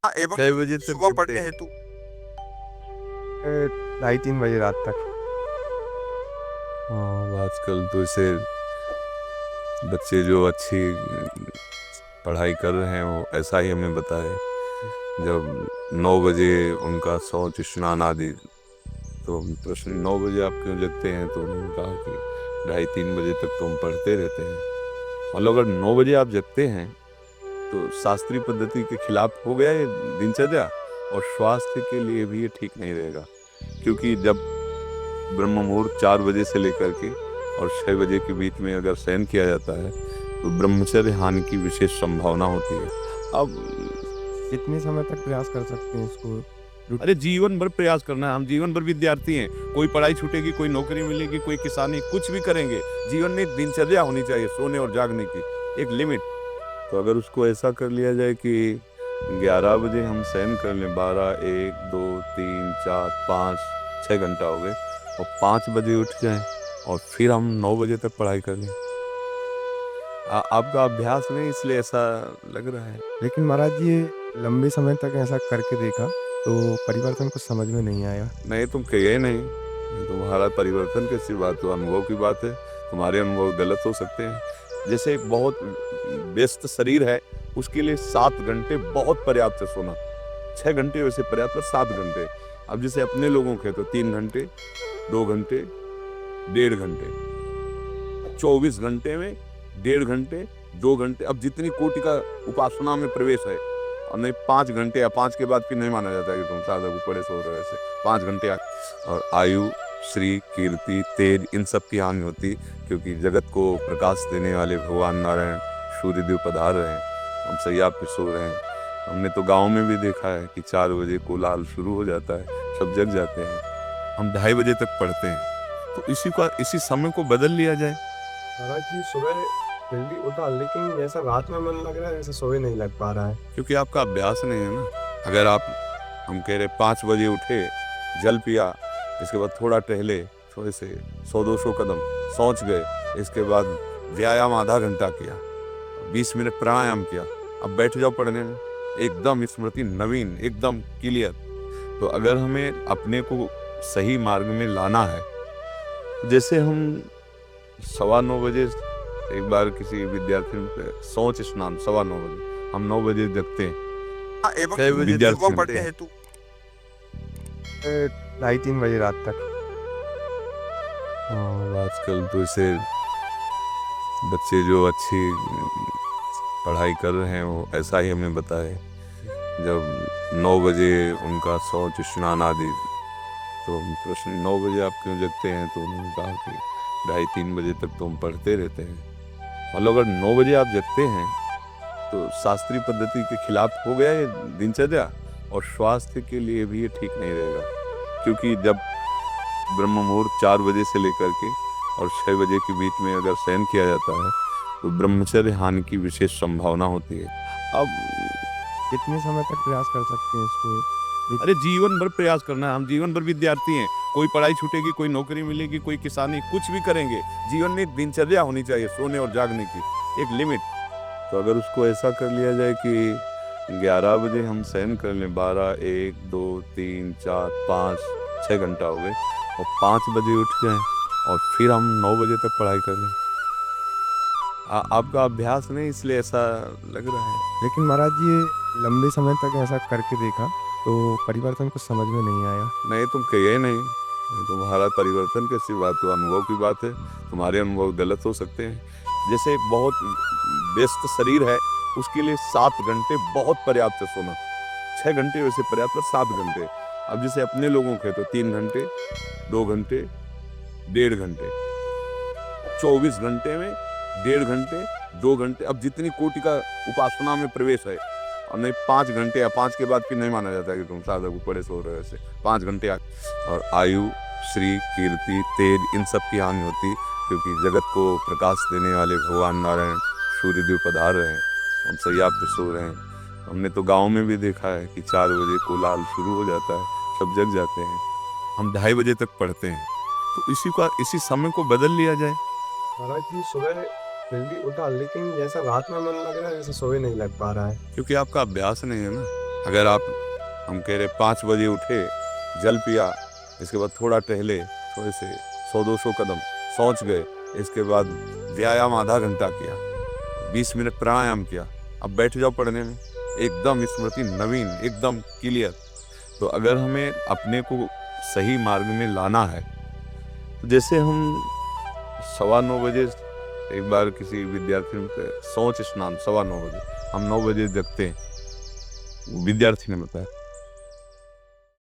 एवं कई बजे तक सुबह जगते पढ़ने हैं? हेतु 2:30-3 बजे रात तक। हाँ, आजकल तो इसे बच्चे जो अच्छी पढ़ाई कर रहे हैं वो ऐसा ही हमें बताए। जब 9 बजे उनका शौच स्नान आदि, तो हम प्रश्न 9 बजे आप क्यों जगते हैं, तो उन्होंने कहा कि 2:30-3 बजे तक तो हम पढ़ते रहते हैं। मतलब अगर 9 बजे आप जगते हैं तो शास्त्रीय पद्धति के खिलाफ हो गया ये दिनचर्या, और स्वास्थ्य के लिए भी ये ठीक नहीं रहेगा। क्योंकि जब ब्रह्म मुहूर्त 4 बजे से लेकर के और 6 बजे के बीच में अगर शयन किया जाता है तो ब्रह्मचर्य हानि की विशेष संभावना होती है। अब कितने समय तक प्रयास कर सकते हैं इसको? अरे जीवन भर प्रयास करना है, हम जीवन भर विद्यार्थी हैं। कोई पढ़ाई छूटेगी, कोई नौकरी मिलेगी, कोई किसानी, कुछ भी करेंगे। जीवन में एक दिनचर्या होनी चाहिए सोने और जागने की, एक लिमिट। तो अगर उसको ऐसा कर लिया जाए कि 11 बजे हम शयन कर लें, 12, 1, 2, 3, 4, 5, 6 घंटा हो गए, और 5 बजे उठ जाएं और फिर हम 9 बजे तक पढ़ाई कर लें। आपका अभ्यास नहीं इसलिए ऐसा लग रहा है। लेकिन महाराज ये लंबे समय तक ऐसा करके देखा, तो परिवर्तन कुछ समझ में नहीं आया। नहीं, तुम कहिए नहीं, तुम्हारा परिवर्तन कैसी बात हो, अनुभव की बात है। तुम्हारे अनुभव गलत हो सकते हैं। जैसे एक बहुत व्यस्त शरीर है, उसके लिए 7 घंटे बहुत पर्याप्त है सोना। 6 घंटे वैसे पर्याप्त, पर 7 घंटे। अब जैसे अपने लोगों के तो 3 घंटे, 2 घंटे, 1.5 घंटे, 24 घंटे में 1.5 घंटे, 2 घंटे। अब जितनी कोटि का उपासना में प्रवेश है, और नहीं 5 घंटे, या 5 के बाद फिर नहीं माना जाता कि तुम साधक ऊपर सो रहे हो। ऐसे 5 घंटे और आयु, श्री, कीर्ति, तेज, इन सब की हानि होती, क्योंकि जगत को प्रकाश देने वाले भगवान नारायण सूर्यदेव पधार रहे हैं, हम सैया पे सो रहे हैं। हमने तो गांव में भी देखा है कि 4 बजे कोलाहल शुरू हो जाता है, सब जग जाते हैं, हम 2:30 बजे तक पढ़ते हैं। तो इसी समय को बदल लिया जाए। महाराज जी सुबह जल्दी उठा, लेकिन जैसा रात में मन लग रहा है वैसा सोए नहीं लग पा रहा है। क्योंकि आपका अभ्यास नहीं है ना। अगर आप, हम कह रहे 5 बजे उठे, जल पिया, इसके बाद थोड़ा टहले, थोड़े से 100-200 कदम, सोच गए, इसके बाद व्यायाम आधा घंटा किया, 20 मिनट प्राणायाम किया, अब बैठ जाओ पढ़ने में, एकदम स्मृति नवीन, एकदम क्लियर। तो अगर हमें अपने को सही मार्ग में लाना है, जैसे हम 9:15 बजे एक बार किसी विद्यार्थी ने सोच स्नान 9:15 बजे, हम 9 बजे जगते हैं। एवं कई बजे सुबह तक पढ़ने जगते हैं? हेतु 2:30-3 बजे रात तक। हाँ, आजकल तो इसे बच्चे जो अच्छी पढ़ाई कर रहे हैं वो ऐसा ही हमें बताए। जब 9 बजे उनका शौच स्नान आदि, तो हम प्रश्न 9 बजे आप क्यों जगते हैं, तो उन्होंने कहा कि 2:30-3 बजे तक तो हम पढ़ते रहते हैं। मतलब अगर 9 बजे आप जगते हैं तो शास्त्रीय पद्धति के खिलाफ हो गया ये दिनचर्या, और स्वास्थ्य के लिए भी ये ठीक नहीं रहेगा। क्योंकि जब ब्रह्म मुहूर्त 4 बजे से लेकर के और 6 बजे के बीच में अगर शयन किया जाता है तो ब्रह्मचर्य हानि की विशेष संभावना होती है। अब कितने समय तक प्रयास कर सकते हैं इसको? अरे जीवन भर प्रयास करना है, हम जीवन भर विद्यार्थी हैं। कोई पढ़ाई छूटेगी, कोई नौकरी मिलेगी, कोई किसानी, कुछ भी करेंगे। जीवन में एक दिनचर्या होनी चाहिए सोने और जागने की, एक लिमिट। तो अगर उसको ऐसा कर लिया जाए कि 11 बजे हम शयन कर लें, 12, 1, 2, 3, 4, 5, 6 घंटा हो गए, और 5 बजे उठ जाएं और फिर हम 9 बजे तक पढ़ाई कर लें। आपका अभ्यास नहीं इसलिए ऐसा लग रहा है। लेकिन महाराज ये लंबे समय तक ऐसा करके देखा, तो परिवर्तन कुछ समझ में नहीं आया। नहीं, तुम कहिए नहीं, तुम्हारा परिवर्तन कैसी बात हो, अनुभव की बात है। तुम्हारे अनुभव गलत हो सकते हैं। जैसे एक बहुत व्यस्त शरीर है, उसके लिए 7 घंटे बहुत पर्याप्त है सोना। 6 घंटे वैसे पर्याप्त, पर 7 घंटे। अब जैसे अपने लोगों के तो 3 घंटे, 2 घंटे, 1.5 घंटे, 24 घंटे में 1.5 घंटे, 2 घंटे। अब जितनी कोटि का उपासना में प्रवेश है, और नहीं 5 घंटे, या 5 के बाद फिर नहीं माना जाता कि तुम साधक ऊपर सो रहे हो। ऐसे 5 घंटे और आयु, श्री, कीर्ति, तेज, इन सब की हानि होती, क्योंकि जगत को प्रकाश देने वाले भगवान नारायण सूर्यदेव पधार रहे हैं, हम सैया पे सो रहे हैं। हमने तो गांव में भी देखा है कि 4 बजे कोलाहल शुरू हो जाता है, सब जग जाते हैं, हम 2:30 बजे तक पढ़ते हैं। तो इसी समय को बदल लिया जाए। महाराज जी सुबह जल्दी उठा, लेकिन जैसा रात में मन लग रहा है वैसा सोए नहीं लग पा रहा है। क्योंकि आपका अभ्यास नहीं है ना। अगर आप हम कह रहे 5 बजे उठे, जल पिया, इसके बाद थोड़ा टहले, थोड़े से 100-200 कदम, शौच गए, इसके बाद व्यायाम आधा घंटा किया, 20 मिनट प्राणायाम किया, अब बैठ जाओ पढ़ने में, एकदम स्मृति नवीन, एकदम क्लियर। तो अगर हमें अपने को सही मार्ग में लाना है, तो जैसे हम 9:15 बजे एक बार किसी विद्यार्थी ने शौच स्नान 9:15 बजे, हम 9 बजे जगते हैं, विद्यार्थी ने बताया।